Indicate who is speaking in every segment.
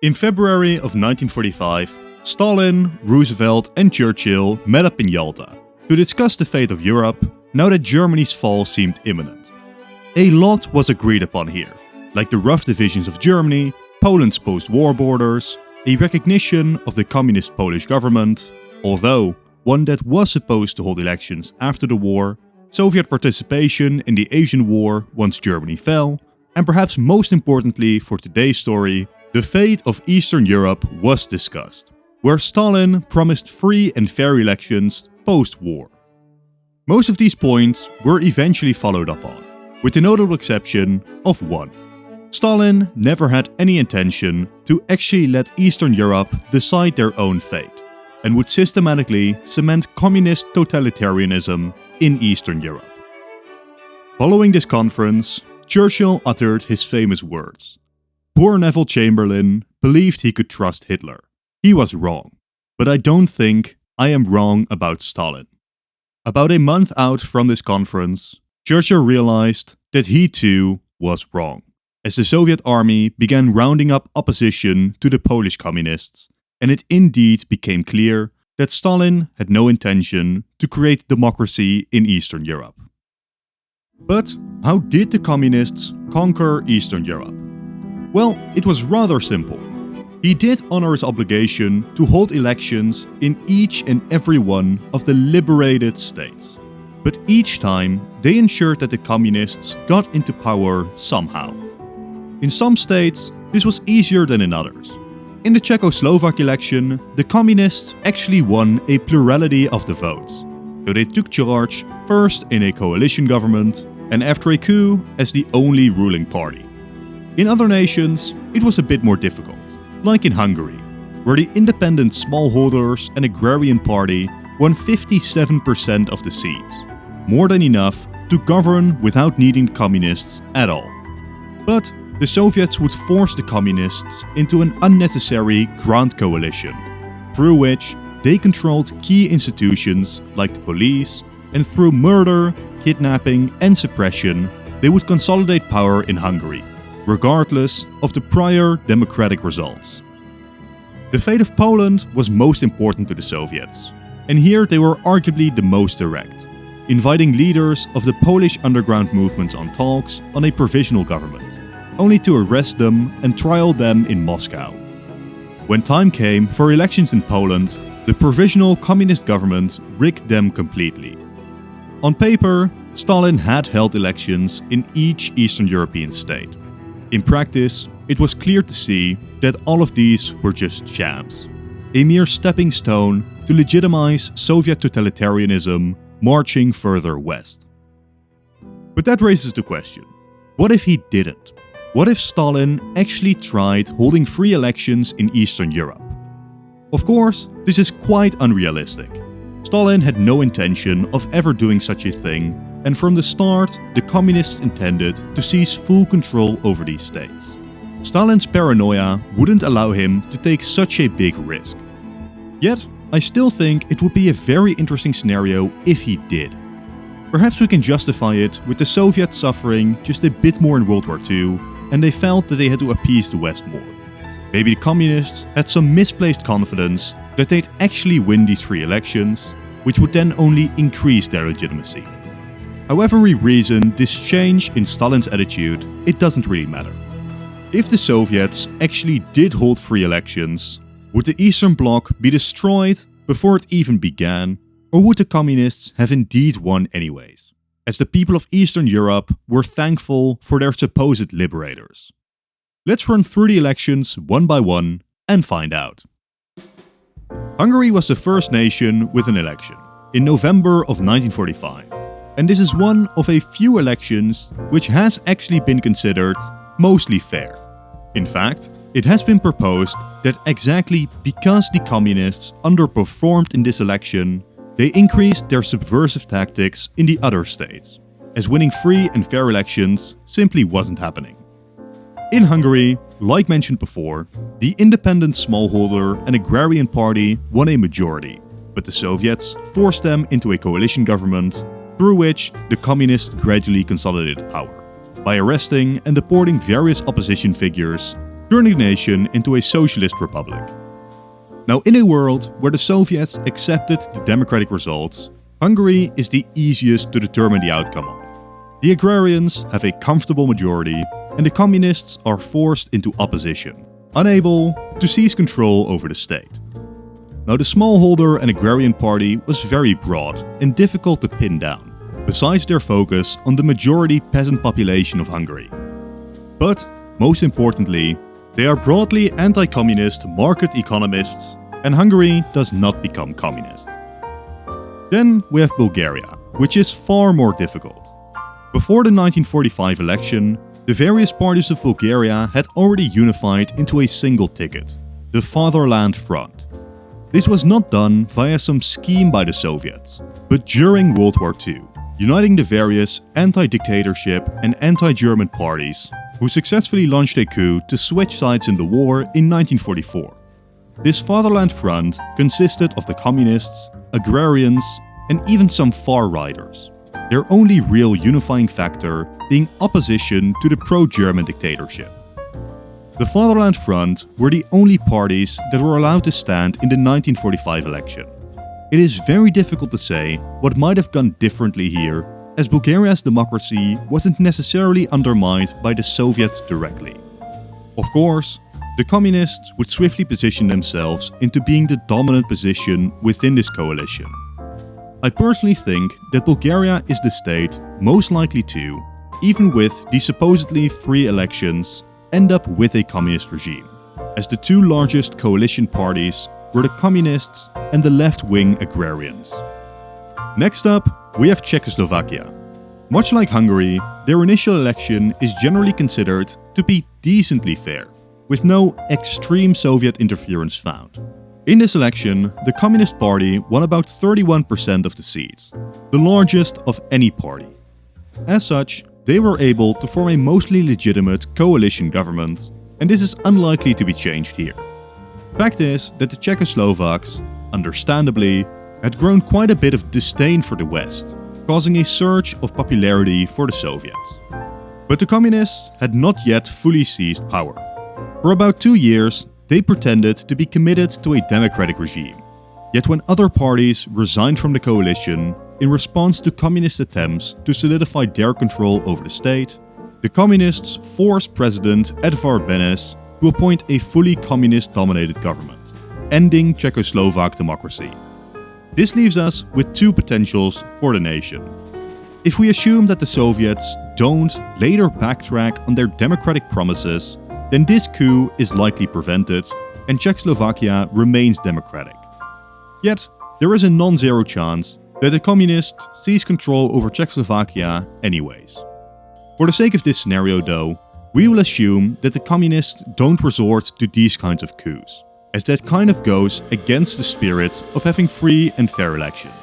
Speaker 1: In February of 1945, Stalin, Roosevelt and Churchill met up in Yalta to discuss the fate of Europe now that Germany's fall seemed imminent. A lot was agreed upon here, like the rough divisions of Germany, Poland's post-war borders, a recognition of the communist Polish government, although one that was supposed to hold elections after the war, Soviet participation in the Asian War once Germany fell, and perhaps most importantly for today's story, the fate of Eastern Europe was discussed, where Stalin promised free and fair elections post-war. Most of these points were eventually followed up on, with the notable exception of one. Stalin never had any intention to actually let Eastern Europe decide their own fate, and would systematically cement communist totalitarianism in Eastern Europe. Following this conference, Churchill uttered his famous words. Poor Neville Chamberlain believed he could trust Hitler. He was wrong, but I don't think I am wrong about Stalin. About a month out from this conference, Churchill realized that he too was wrong, as the Soviet army began rounding up opposition to the Polish communists, and it indeed became clear that Stalin had no intention to create democracy in Eastern Europe. But how did the communists conquer Eastern Europe? Well, it was rather simple. He did honor his obligation to hold elections in each and every one of the liberated states. But each time, they ensured that the communists got into power somehow. In some states, this was easier than in others. In the Czechoslovak election, the communists actually won a plurality of the votes, so they took charge first in a coalition government and after a coup as the only ruling party. In other nations, it was a bit more difficult, like in Hungary, where the independent smallholders and agrarian party won 57% of the seats, more than enough to govern without needing the communists at all. But the Soviets would force the communists into an unnecessary grand coalition, through which they controlled key institutions like the police, and through murder, kidnapping and suppression, they would consolidate power in Hungary, regardless of the prior democratic results. The fate of Poland was most important to the Soviets, and here they were arguably the most direct, inviting leaders of the Polish underground movement on talks on a provisional government, only to arrest them and trial them in Moscow. When time came for elections in Poland, the provisional communist government rigged them completely. On paper, Stalin had held elections in each Eastern European state. In practice, it was clear to see that all of these were just shams, a mere stepping stone to legitimize Soviet totalitarianism marching further west. But that raises the question, what if he didn't? What if Stalin actually tried holding free elections in Eastern Europe? Of course, this is quite unrealistic. Stalin had no intention of ever doing such a thing, and from the start, the communists intended to seize full control over these states. Stalin's paranoia wouldn't allow him to take such a big risk. Yet, I still think it would be a very interesting scenario if he did. Perhaps we can justify it with the Soviets suffering just a bit more in World War II, and they felt that they had to appease the West more. Maybe the communists had some misplaced confidence that they'd actually win these free elections, which would then only increase their legitimacy. However we reason this change in Stalin's attitude, it doesn't really matter. If the Soviets actually did hold free elections, would the Eastern Bloc be destroyed before it even began, or would the communists have indeed won anyways, as the people of Eastern Europe were thankful for their supposed liberators? Let's run through the elections one by one and find out. Hungary was the first nation with an election, in November of 1945, and this is one of a few elections which has actually been considered mostly fair. In fact, it has been proposed that exactly because the communists underperformed in this election, they increased their subversive tactics in the other states, as winning free and fair elections simply wasn't happening. In Hungary, like mentioned before, the independent smallholder and agrarian party won a majority, but the Soviets forced them into a coalition government through which the communists gradually consolidated power, by arresting and deporting various opposition figures, turning the nation into a socialist republic. Now, in a world where the Soviets accepted the democratic results, Hungary is the easiest to determine the outcome of. The agrarians have a comfortable majority, and the communists are forced into opposition, unable to seize control over the state. Now, the smallholder and agrarian party was very broad and difficult to pin down, besides their focus on the majority peasant population of Hungary. But, most importantly, they are broadly anti-communist market economists, and Hungary does not become communist. Then we have Bulgaria, which is far more difficult. Before the 1945 election, the various parties of Bulgaria had already unified into a single ticket, the Fatherland Front. This was not done via some scheme by the Soviets, but during World War II, uniting the various anti-dictatorship and anti-German parties who successfully launched a coup to switch sides in the war in 1944. This Fatherland Front consisted of the communists, agrarians, and even some far-righters, their only real unifying factor being opposition to the pro-German dictatorship. The Fatherland Front were the only parties that were allowed to stand in the 1945 election. It is very difficult to say what might have gone differently here, as Bulgaria's democracy wasn't necessarily undermined by the Soviets directly. Of course, the communists would swiftly position themselves into being the dominant position within this coalition. I personally think that Bulgaria is the state most likely to, even with the supposedly free elections, end up with a communist regime, as the two largest coalition parties were the communists and the left-wing agrarians. Next up, we have Czechoslovakia. Much like Hungary, their initial election is generally considered to be decently fair, with no extreme Soviet interference found. In this election, the Communist Party won about 31% of the seats, the largest of any party. As such, they were able to form a mostly legitimate coalition government, and this is unlikely to be changed here. Fact is that the Czechoslovaks, understandably, had grown quite a bit of disdain for the West, causing a surge of popularity for the Soviets. But the communists had not yet fully seized power. For about 2 years, they pretended to be committed to a democratic regime. Yet when other parties resigned from the coalition in response to communist attempts to solidify their control over the state, the communists forced President Edvard Benes to appoint a fully communist-dominated government, ending Czechoslovak democracy. This leaves us with two potentials for the nation. If we assume that the Soviets don't later backtrack on their democratic promises, then this coup is likely prevented and Czechoslovakia remains democratic. Yet, there is a non-zero chance that the communists seize control over Czechoslovakia anyways. For the sake of this scenario though, we will assume that the communists don't resort to these kinds of coups, as that kind of goes against the spirit of having free and fair elections.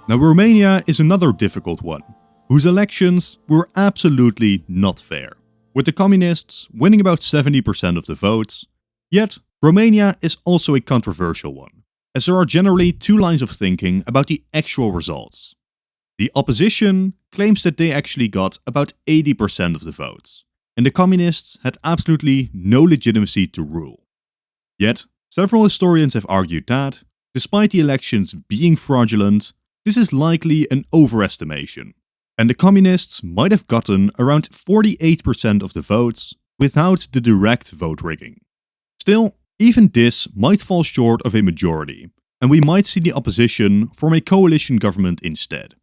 Speaker 1: Now, Romania is another difficult one, whose elections were absolutely not fair, with the communists winning about 70% of the votes. Yet, Romania is also a controversial one, as there are generally two lines of thinking about the actual results. The opposition claims that they actually got about 80% of the votes, and the communists had absolutely no legitimacy to rule. Yet, several historians have argued that, despite the elections being fraudulent, this is likely an overestimation, and the communists might have gotten around 48% of the votes without the direct vote rigging. Still, even this might fall short of a majority, and we might see the opposition form a coalition government instead,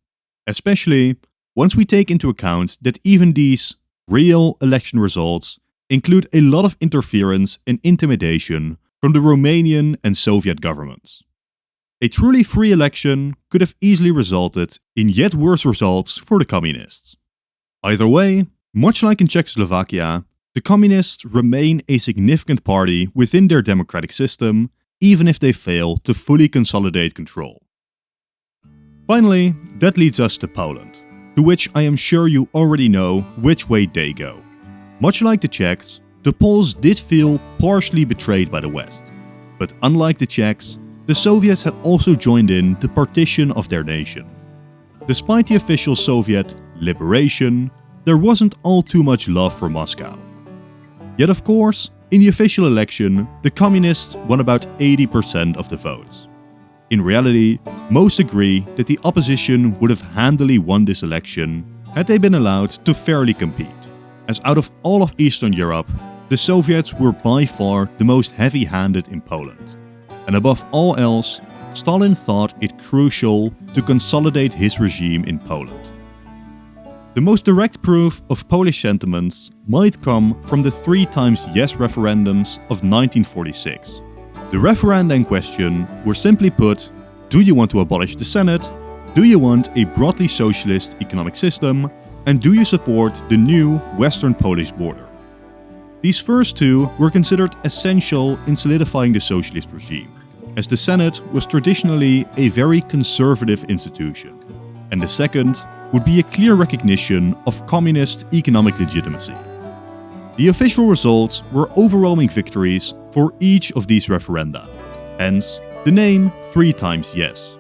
Speaker 1: especially once we take into account that even these real election results include a lot of interference and intimidation from the Romanian and Soviet governments. A truly free election could have easily resulted in yet worse results for the communists. Either way, much like in Czechoslovakia, the communists remain a significant party within their democratic system, even if they fail to fully consolidate control. Finally, that leads us to Poland, to which I am sure you already know which way they go. Much like the Czechs, the Poles did feel partially betrayed by the West. But unlike the Czechs, the Soviets had also joined in the partition of their nation. Despite the official Soviet liberation, there wasn't all too much love for Moscow. Yet of course, in the official election, the communists won about 80% of the votes. In reality, most agree that the opposition would have handily won this election had they been allowed to fairly compete, as out of all of Eastern Europe, the Soviets were by far the most heavy-handed in Poland. And above all else, Stalin thought it crucial to consolidate his regime in Poland. The most direct proof of Polish sentiments might come from the 3 times yes referendums of 1946. The referenda in question were simply put: do you want to abolish the Senate? Do you want a broadly socialist economic system? And do you support the new Western Polish border? These first 2 were considered essential in solidifying the socialist regime, as the Senate was traditionally a very conservative institution, and the second would be a clear recognition of communist economic legitimacy. The official results were overwhelming victories for each of these referenda, hence the name 3 times yes.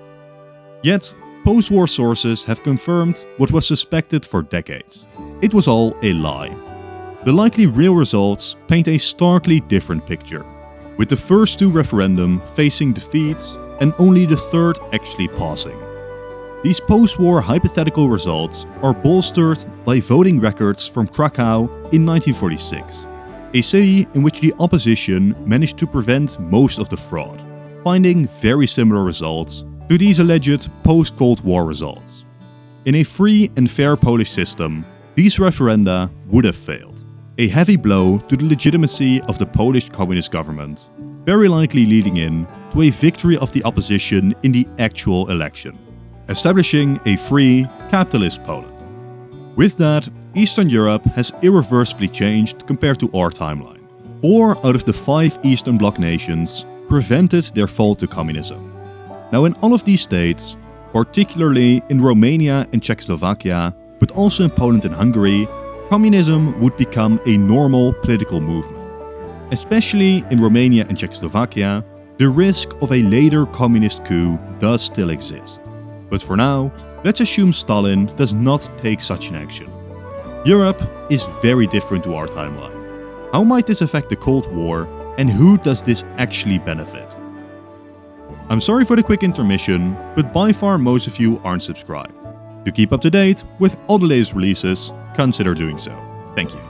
Speaker 1: Yet, post-war sources have confirmed what was suspected for decades. It was all a lie. The likely real results paint a starkly different picture, with the first 2 referendum facing defeats and only the third actually passing. These post-war hypothetical results are bolstered by voting records from Krakow in 1946, a city in which the opposition managed to prevent most of the fraud, finding very similar results to these alleged post-Cold War results. In a free and fair Polish system, these referenda would have failed, a heavy blow to the legitimacy of the Polish communist government, very likely leading in to a victory of the opposition in the actual election, establishing a free, capitalist Poland. With that, Eastern Europe has irreversibly changed compared to our timeline. 4 out of the 5 Eastern Bloc nations prevented their fall to communism. Now in all of these states, particularly in Romania and Czechoslovakia, but also in Poland and Hungary, communism would become a normal political movement. Especially in Romania and Czechoslovakia, the risk of a later communist coup does still exist. But for now, let's assume Stalin does not take such an action. Europe is very different to our timeline. How might this affect the Cold War, and who does this actually benefit? I'm sorry for the quick intermission, but by far most of you aren't subscribed. To keep up to date with all the latest releases, consider doing so. Thank you.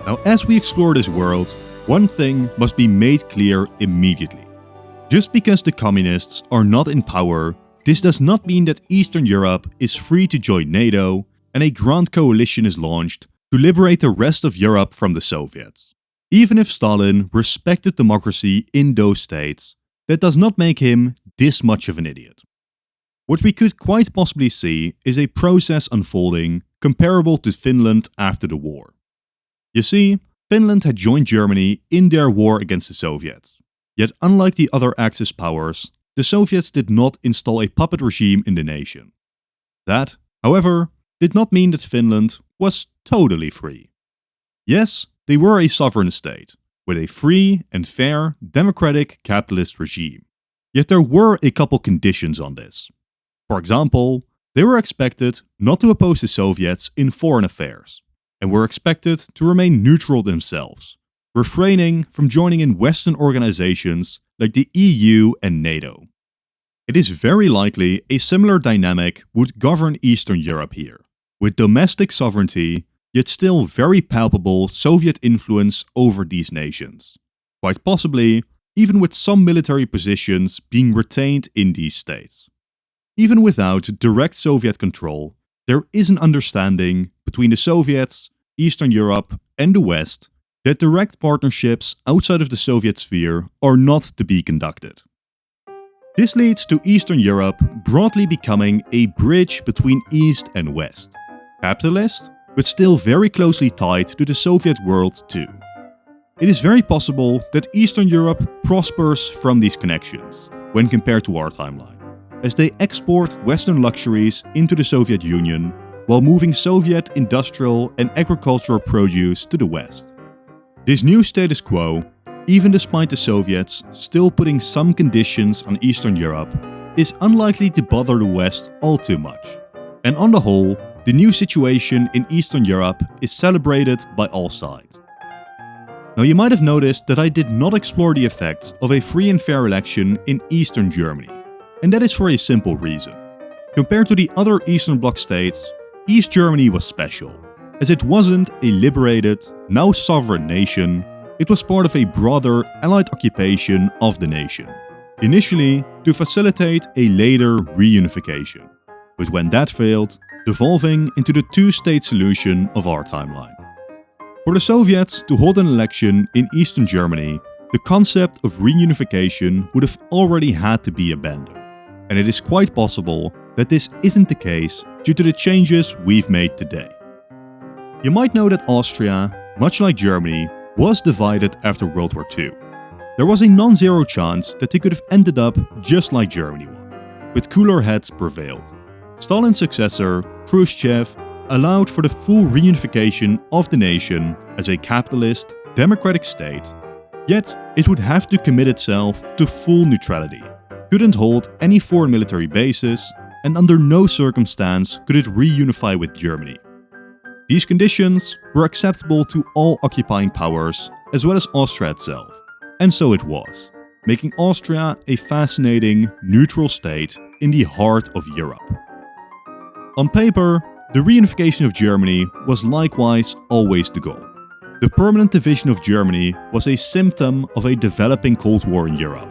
Speaker 1: Now, as we explore this world, one thing must be made clear immediately. Just because the communists are not in power, this does not mean that Eastern Europe is free to join NATO and a grand coalition is launched to liberate the rest of Europe from the Soviets. Even if Stalin respected democracy in those states, that does not make him this much of an idiot. What we could quite possibly see is a process unfolding comparable to Finland after the war. You see, Finland had joined Germany in their war against the Soviets. Yet unlike the other Axis powers, the Soviets did not install a puppet regime in the nation. That, however, did not mean that Finland was totally free. Yes, they were a sovereign state, with a free and fair democratic capitalist regime. Yet there were a couple conditions on this. For example, they were expected not to oppose the Soviets in foreign affairs, and were expected to remain neutral themselves, refraining from joining in Western organizations like the EU and NATO. It is very likely a similar dynamic would govern Eastern Europe here, with domestic sovereignty, yet still very palpable Soviet influence over these nations. Quite possibly, even with some military positions being retained in these states. Even without direct Soviet control, there is an understanding between the Soviets, Eastern Europe, and the West that direct partnerships outside of the Soviet sphere are not to be conducted. This leads to Eastern Europe broadly becoming a bridge between East and West. Capitalist, but still very closely tied to the Soviet world too. It is very possible that Eastern Europe prospers from these connections, when compared to our timeline, as they export Western luxuries into the Soviet Union while moving Soviet industrial and agricultural produce to the West. This new status quo, even despite the Soviets still putting some conditions on Eastern Europe, is unlikely to bother the West all too much. And on the whole, the new situation in Eastern Europe is celebrated by all sides. Now you might have noticed that I did not explore the effects of a free and fair election in Eastern Germany, and that is for a simple reason. Compared to the other Eastern Bloc states, East Germany was special, as it wasn't a liberated, now sovereign nation, it was part of a broader Allied occupation of the nation, initially to facilitate a later reunification, but when that failed, devolving into the two-state solution of our timeline. For the Soviets to hold an election in Eastern Germany, the concept of reunification would have already had to be abandoned, and it is quite possible that this isn't the case due to the changes we've made today. You might know that Austria, much like Germany, was divided after World War II. There was a non-zero chance that they could have ended up just like Germany was, but cooler heads prevailed. Stalin's successor, Khrushchev, allowed for the full reunification of the nation as a capitalist, democratic state, yet it would have to commit itself to full neutrality, couldn't hold any foreign military bases, and under no circumstance could it reunify with Germany. These conditions were acceptable to all occupying powers as well as Austria itself, and so it was, making Austria a fascinating, neutral state in the heart of Europe. On paper, the reunification of Germany was likewise always the goal. The permanent division of Germany was a symptom of a developing Cold War in Europe,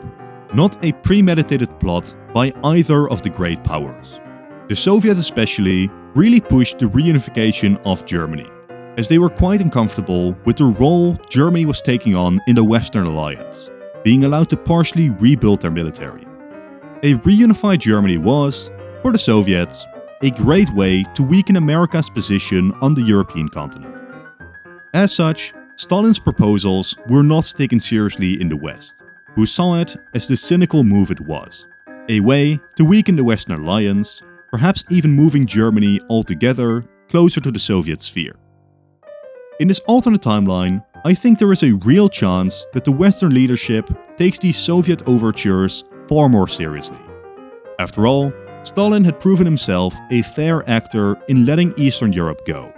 Speaker 1: not a premeditated plot by either of the great powers. The Soviets especially really pushed the reunification of Germany, as they were quite uncomfortable with the role Germany was taking on in the Western Alliance, being allowed to partially rebuild their military. A reunified Germany was, for the Soviets, a great way to weaken America's position on the European continent. As such, Stalin's proposals were not taken seriously in the West, who saw it as the cynical move it was, a way to weaken the Western Alliance, perhaps even moving Germany altogether closer to the Soviet sphere. In this alternate timeline, I think there is a real chance that the Western leadership takes these Soviet overtures far more seriously. After all, Stalin had proven himself a fair actor in letting Eastern Europe go.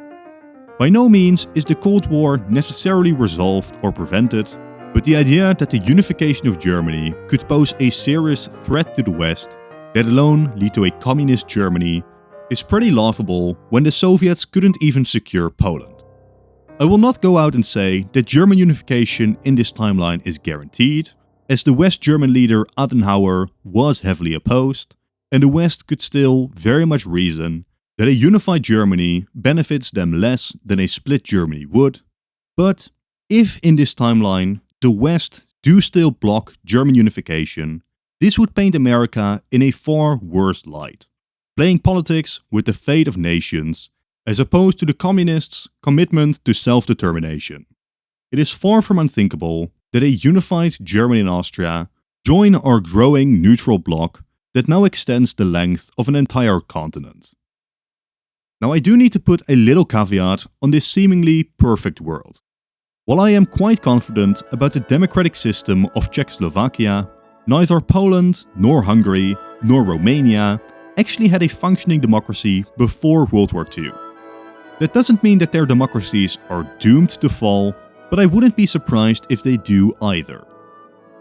Speaker 1: By no means is the Cold War necessarily resolved or prevented, but the idea that the unification of Germany could pose a serious threat to the West, let alone lead to a communist Germany, is pretty laughable when the Soviets couldn't even secure Poland. I will not go out and say that German unification in this timeline is guaranteed, as the West German leader Adenauer was heavily opposed, and the West could still very much reason that a unified Germany benefits them less than a split Germany would. But if in this timeline the West do still block German unification, this would paint America in a far worse light, playing politics with the fate of nations as opposed to the communists' commitment to self-determination. It is far from unthinkable that a unified Germany and Austria join our growing neutral bloc that now extends the length of an entire continent. Now I do need to put a little caveat on this seemingly perfect world. While I am quite confident about the democratic system of Czechoslovakia, neither Poland, nor Hungary, nor Romania actually had a functioning democracy before World War II. That doesn't mean that their democracies are doomed to fall, but I wouldn't be surprised if they do either.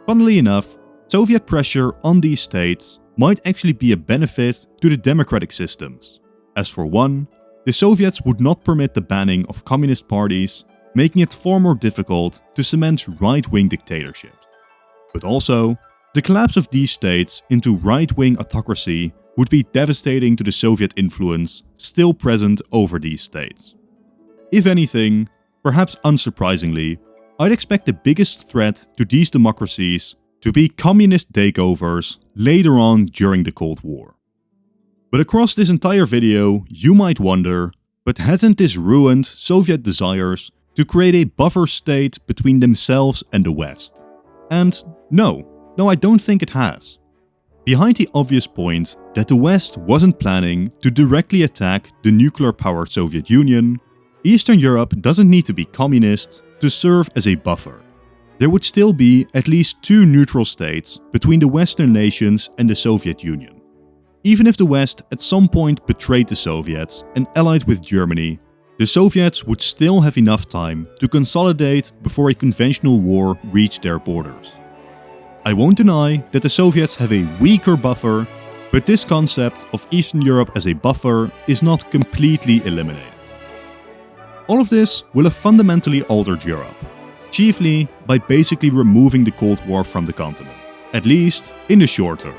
Speaker 1: Funnily enough, Soviet pressure on these states might actually be a benefit to the democratic systems. As for one, the Soviets would not permit the banning of communist parties, making it far more difficult to cement right-wing dictatorships. But also, the collapse of these states into right-wing autocracy would be devastating to the Soviet influence still present over these states. If anything, perhaps unsurprisingly, I'd expect the biggest threat to these democracies to be communist takeovers later on during the Cold War. But across this entire video, you might wonder, but hasn't this ruined Soviet desires to create a buffer state between themselves and the West? And no, I don't think it has. Behind the obvious point that the West wasn't planning to directly attack the nuclear-powered Soviet Union, Eastern Europe doesn't need to be communist to serve as a buffer. There would still be at least two neutral states between the Western nations and the Soviet Union. Even if the West at some point betrayed the Soviets and allied with Germany, The Soviets would still have enough time to consolidate before a conventional war reached their borders. I won't deny that the Soviets have a weaker buffer, but this concept of Eastern Europe as a buffer is not completely eliminated. All of this will have fundamentally altered Europe, chiefly by basically removing the Cold War from the continent, at least in the short term.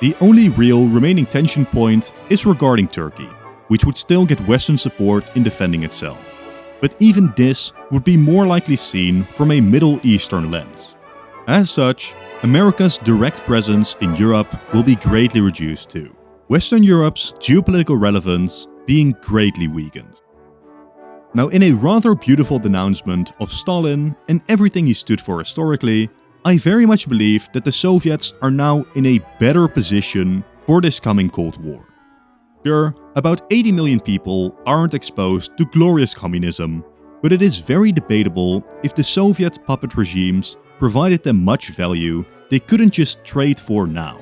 Speaker 1: The only real remaining tension point is regarding Turkey, which would still get Western support in defending itself. But even this would be more likely seen from a Middle Eastern lens. As such, America's direct presence in Europe will be greatly reduced too, Western Europe's geopolitical relevance being greatly weakened. Now, in a rather beautiful denouncement of Stalin and everything he stood for historically, I very much believe that the Soviets are now in a better position for this coming Cold War. Sure, about 80 million people aren't exposed to glorious communism, but it is very debatable if the Soviet puppet regimes provided them much value they couldn't just trade for now.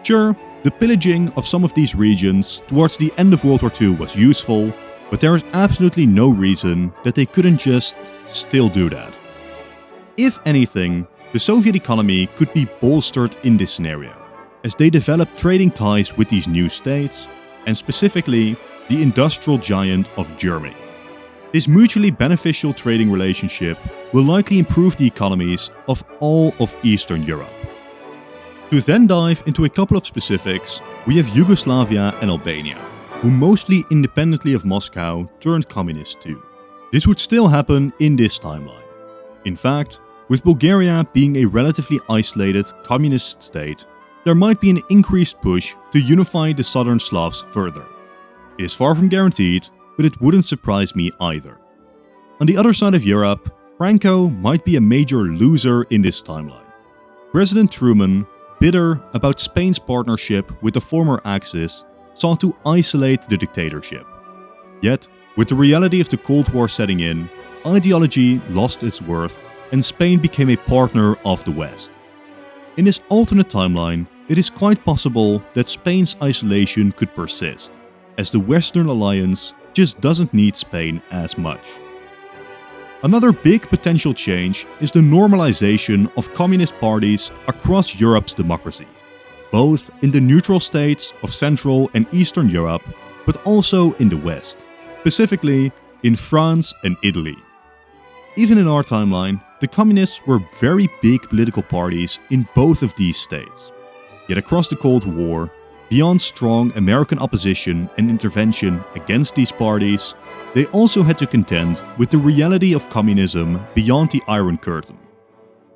Speaker 1: Sure, the pillaging of some of these regions towards the end of World War II was useful, but there is absolutely no reason that they couldn't just still do that. If anything, the Soviet economy could be bolstered in this scenario, as they developed trading ties with these new states, and specifically the industrial giant of Germany. This mutually beneficial trading relationship will likely improve the economies of all of Eastern Europe. To then dive into a couple of specifics, we have Yugoslavia and Albania, who mostly independently of Moscow turned communist too. This would still happen in this timeline. In fact, with Bulgaria being a relatively isolated communist state, there might be an increased push to unify the southern Slavs further. It is far from guaranteed, but it wouldn't surprise me either. On the other side of Europe, Franco might be a major loser in this timeline. President Truman, bitter about Spain's partnership with the former Axis, sought to isolate the dictatorship. Yet, with the reality of the Cold War setting in, ideology lost its worth and Spain became a partner of the West. In this alternate timeline, it is quite possible that Spain's isolation could persist, as the Western alliance just doesn't need Spain as much. Another big potential change is the normalization of communist parties across Europe's democracies, both in the neutral states of Central and Eastern Europe, but also in the West, specifically in France and Italy. Even in our timeline, the communists were very big political parties in both of these states. Yet across the Cold War, beyond strong American opposition and intervention against these parties, they also had to contend with the reality of communism beyond the Iron Curtain.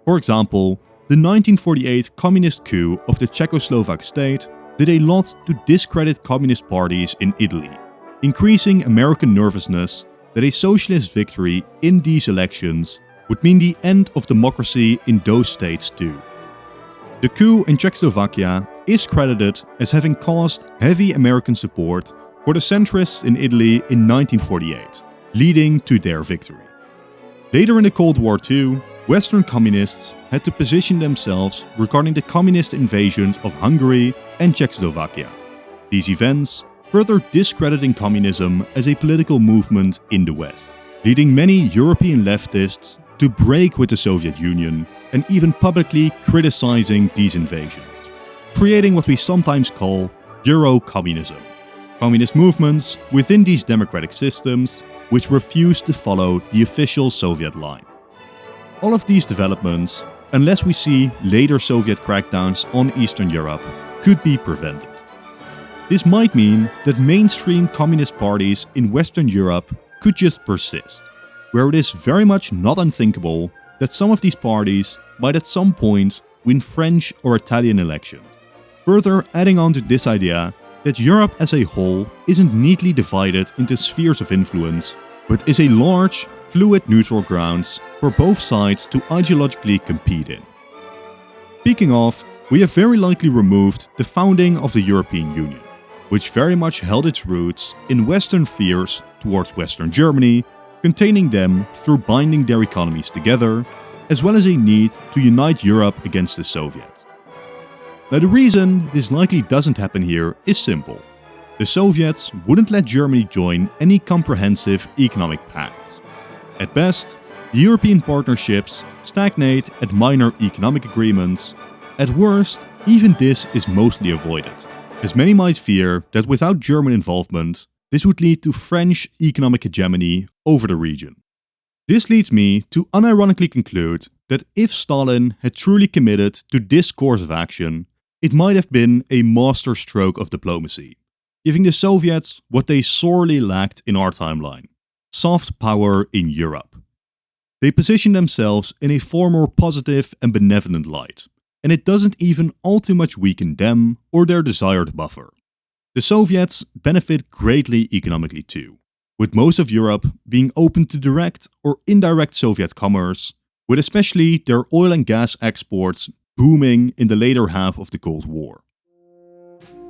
Speaker 1: For example, the 1948 communist coup of the Czechoslovak state did a lot to discredit communist parties in Italy, increasing American nervousness that a socialist victory in these elections would mean the end of democracy in those states too. The coup in Czechoslovakia is credited as having caused heavy American support for the centrists in Italy in 1948, leading to their victory. Later in the Cold War too, Western communists had to position themselves regarding the communist invasions of Hungary and Czechoslovakia. These events further discrediting communism as a political movement in the West, leading many European leftists to break with the Soviet Union and even publicly criticizing these invasions, creating what we sometimes call Euro-communism, communist movements within these democratic systems which refuse to follow the official Soviet line. All of these developments, unless we see later Soviet crackdowns on Eastern Europe, could be prevented. This might mean that mainstream communist parties in Western Europe could just persist, where it is very much not unthinkable that some of these parties might at some point win French or Italian elections, further adding on to this idea that Europe as a whole isn't neatly divided into spheres of influence, but is a large, fluid neutral grounds for both sides to ideologically compete in. Speaking of, we have very likely removed the founding of the European Union, which very much held its roots in Western fears towards Western Germany, containing them through binding their economies together, as well as a need to unite Europe against the Soviets. Now the reason this likely doesn't happen here is simple. The Soviets wouldn't let Germany join any comprehensive economic pacts. At best, the European partnerships stagnate at minor economic agreements. At worst, even this is mostly avoided, as many might fear that without German involvement, this would lead to French economic hegemony over the region. This leads me to unironically conclude that if Stalin had truly committed to this course of action, it might have been a masterstroke of diplomacy, giving the Soviets what they sorely lacked in our timeline: soft power in Europe. They positioned themselves in a far more positive and benevolent light, and it doesn't even all too much weaken them or their desired buffer. The Soviets benefit greatly economically too, with most of Europe being open to direct or indirect Soviet commerce, with especially their oil and gas exports booming in the later half of the Cold War.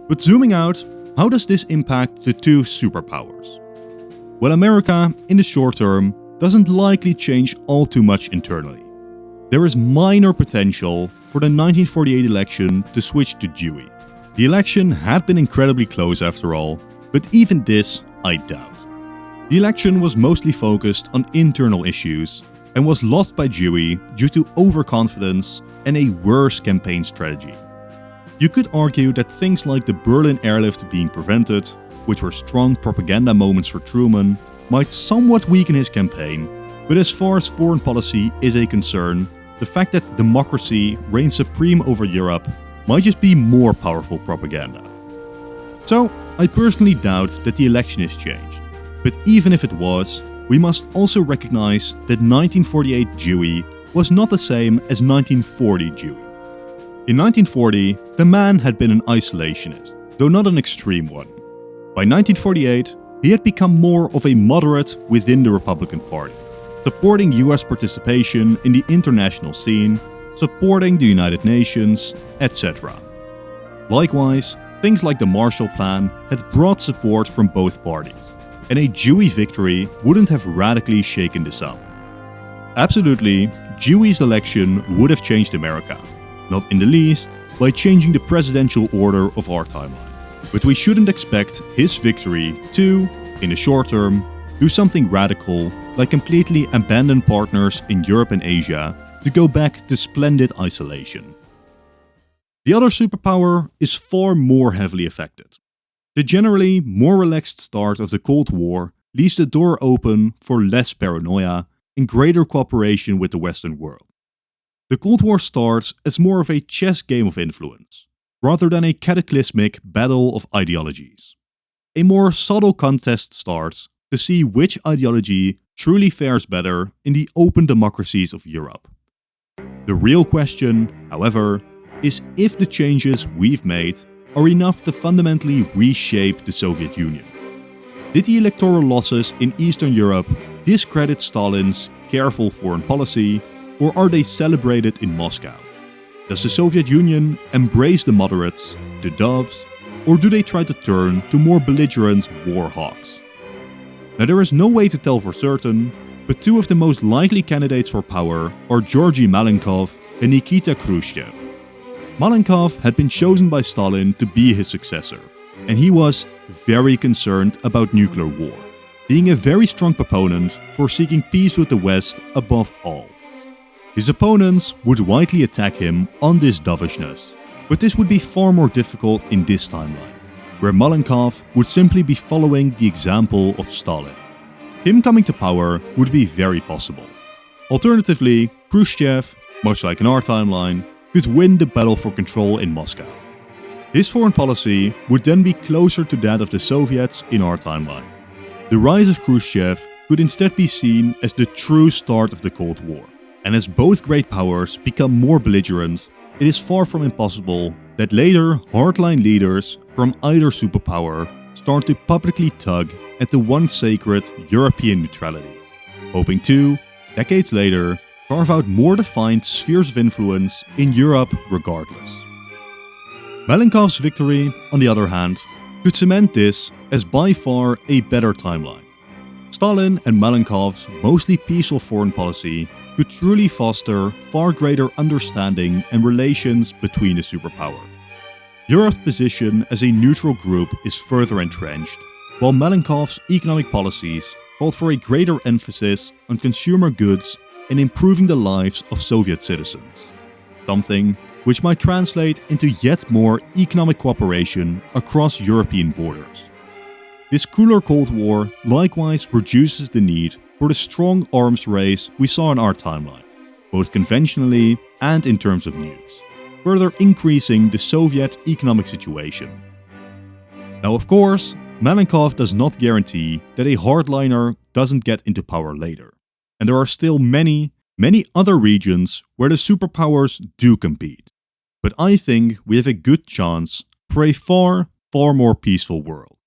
Speaker 1: But zooming out, how does this impact the two superpowers? Well, America, in the short term, doesn't likely change all too much internally. There is minor potential for the 1948 election to switch to Dewey. The election had been incredibly close after all, but even this I doubt. The election was mostly focused on internal issues and was lost by Dewey due to overconfidence and a worse campaign strategy. You could argue that things like the Berlin airlift being prevented, which were strong propaganda moments for Truman, might somewhat weaken his campaign, but as far as foreign policy is a concern, the fact that democracy reigns supreme over Europe might just be more powerful propaganda. So, I personally doubt that the election is changed, but even if it was, we must also recognize that 1948 Dewey was not the same as 1940 Dewey. In 1940, the man had been an isolationist, though not an extreme one. By 1948, he had become more of a moderate within the Republican Party, supporting US participation in the international scene, supporting the United Nations, etc. Likewise, things like the Marshall Plan had broad support from both parties, and a Dewey victory wouldn't have radically shaken this up. Absolutely, Dewey's election would have changed America, not in the least by changing the presidential order of our timeline. But we shouldn't expect his victory to, in the short term, do something radical like completely abandon partners in Europe and Asia to go back to splendid isolation. The other superpower is far more heavily affected. The generally more relaxed start of the Cold War leaves the door open for less paranoia and greater cooperation with the Western world. The Cold War starts as more of a chess game of influence, rather than a cataclysmic battle of ideologies. A more subtle contest starts to see which ideology truly fares better in the open democracies of Europe. The real question, however, is if the changes we've made are enough to fundamentally reshape the Soviet Union. Did the electoral losses in Eastern Europe discredit Stalin's careful foreign policy, or are they celebrated in Moscow? Does the Soviet Union embrace the moderates, the doves, or do they try to turn to more belligerent war hawks? Now, there is no way to tell for certain, but two of the most likely candidates for power are Georgy Malenkov and Nikita Khrushchev. Malenkov had been chosen by Stalin to be his successor, and he was very concerned about nuclear war, being a very strong proponent for seeking peace with the West above all. His opponents would widely attack him on this dovishness, but this would be far more difficult in this timeline, where Malenkov would simply be following the example of Stalin. Him coming to power would be very possible. Alternatively, Khrushchev, much like in our timeline, could win the battle for control in Moscow. His foreign policy would then be closer to that of the Soviets in our timeline. The rise of Khrushchev could instead be seen as the true start of the Cold War. And as both great powers become more belligerent, it is far from impossible that later hardline leaders from either superpower start to publicly tug at the once sacred European neutrality, hoping to, decades later, carve out more defined spheres of influence in Europe regardless. Malenkov's victory, on the other hand, could cement this as by far a better timeline. Stalin and Malenkov's mostly peaceful foreign policy could truly foster far greater understanding and relations between the superpower. Europe's position as a neutral group is further entrenched, while Malenkov's economic policies called for a greater emphasis on consumer goods and improving the lives of Soviet citizens. Something which might translate into yet more economic cooperation across European borders. This cooler Cold War likewise reduces the need for the strong arms race we saw in our timeline, both conventionally and in terms of nukes, further increasing the Soviet economic situation. Now, of course, Malenkov does not guarantee that a hardliner doesn't get into power later, and there are still many other regions where the superpowers do compete. But I think we have a good chance for a far more peaceful world.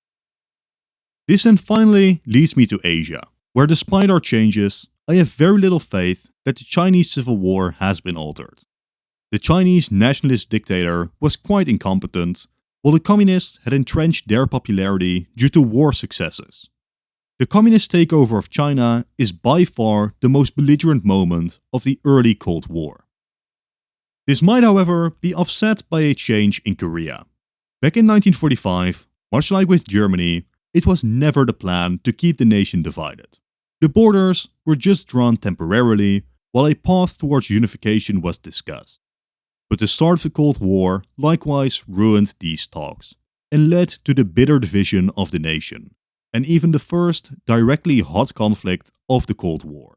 Speaker 1: This then finally leads me to Asia, where despite our changes, I have very little faith that the Chinese Civil War has been altered. The Chinese nationalist dictator was quite incompetent, while the communists had entrenched their popularity due to war successes. The communist takeover of China is by far the most belligerent moment of the early Cold War. This might, however, be offset by a change in Korea. Back in 1945, much like with Germany, it was never the plan to keep the nation divided. The borders were just drawn temporarily, while a path towards unification was discussed. But the start of the Cold War likewise ruined these talks, and led to the bitter division of the nation, and even the first directly hot conflict of the Cold War.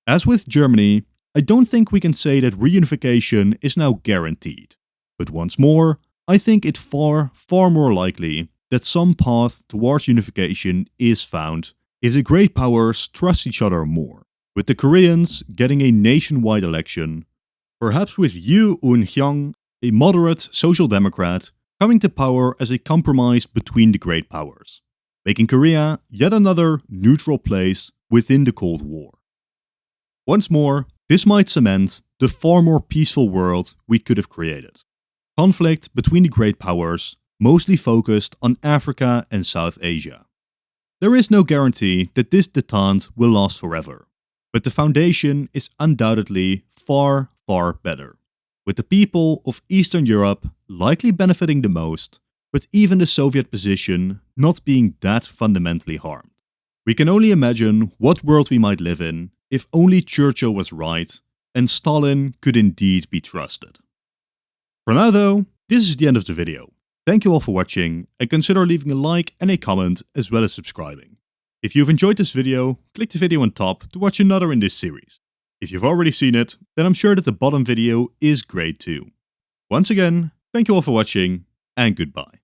Speaker 1: As with Germany, I don't think we can say that reunification is now guaranteed. But once more, I think it far more likely that some path towards unification is found if the great powers trust each other more, with the Koreans getting a nationwide election, perhaps with Yoo Eun-hyung, a moderate social democrat, coming to power as a compromise between the great powers, making Korea yet another neutral place within the Cold War. Once more, this might cement the far more peaceful world we could have created. Conflict between the great powers, mostly focused on Africa and South Asia. There is no guarantee that this détente will last forever, but the foundation is undoubtedly far better, with the people of Eastern Europe likely benefiting the most, but even the Soviet position not being that fundamentally harmed. We can only imagine what world we might live in if only Churchill was right and Stalin could indeed be trusted. For now though, this is the end of the video. Thank you all for watching, and consider leaving a like and a comment as well as subscribing. If you've enjoyed this video, click the video on top to watch another in this series. If you've already seen it, then I'm sure that the bottom video is great too. Once again, thank you all for watching, and goodbye.